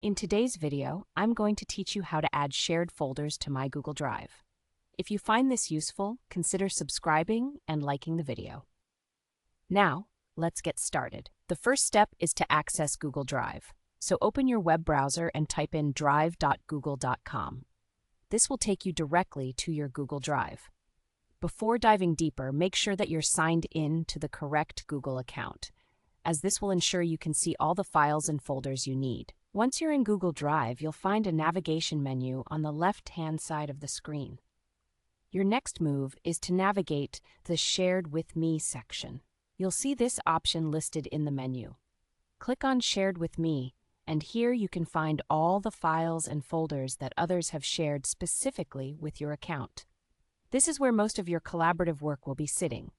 In today's video, I'm going to teach you how to add shared folders to My Google Drive. If you find this useful, consider subscribing and liking the video. Now, let's get started. The first step is to access Google Drive. So open your web browser and type in drive.google.com. This will take you directly to your Google Drive. Before diving deeper, make sure that you're signed in to the correct Google account, as this will ensure you can see all the files and folders you need. Once you're in Google Drive, you'll find a navigation menu on the left-hand side of the screen. Your next move is to navigate the Shared with Me section. You'll see this option listed in the menu. Click on Shared with Me, and here you can find all the files and folders that others have shared specifically with your account. This is where most of your collaborative work will be sitting.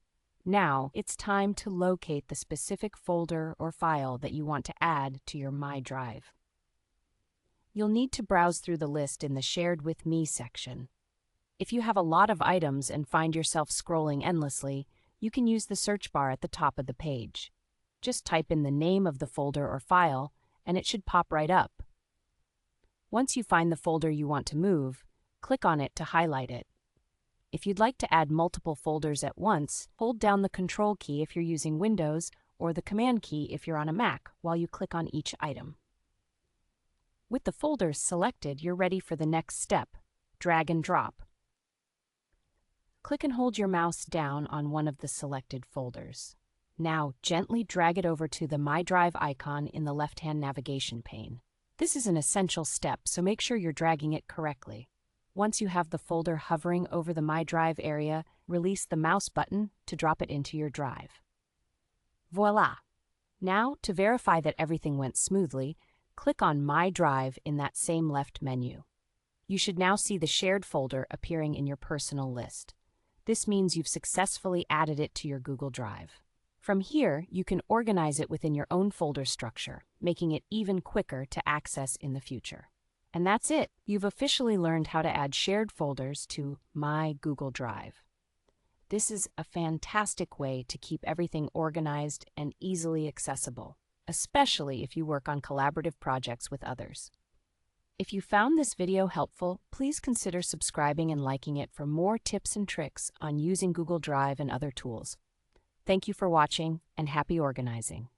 Now, it's time to locate the specific folder or file that you want to add to your My Drive. You'll need to browse through the list in the Shared with Me section. If you have a lot of items and find yourself scrolling endlessly, you can use the search bar at the top of the page. Just type in the name of the folder or file, and it should pop right up. Once you find the folder you want to move, click on it to highlight it. If you'd like to add multiple folders at once, hold down the Control key if you're using Windows or the Command key if you're on a Mac while you click on each item. With the folders selected, you're ready for the next step: drag and drop. Click and hold your mouse down on one of the selected folders. Now, gently drag it over to the My Drive icon in the left-hand navigation pane. This is an essential step, so make sure you're dragging it correctly. Once you have the folder hovering over the My Drive area, release the mouse button to drop it into your drive. Voila! Now, to verify that everything went smoothly, click on My Drive in that same left menu. You should now see the shared folder appearing in your personal list. This means you've successfully added it to your Google Drive. From here, you can organize it within your own folder structure, making it even quicker to access in the future. And that's it. You've officially learned how to add shared folders to My Google Drive. This is a fantastic way to keep everything organized and easily accessible, especially if you work on collaborative projects with others. If you found this video helpful, please consider subscribing and liking it for more tips and tricks on using Google Drive and other tools. Thank you for watching, and happy organizing.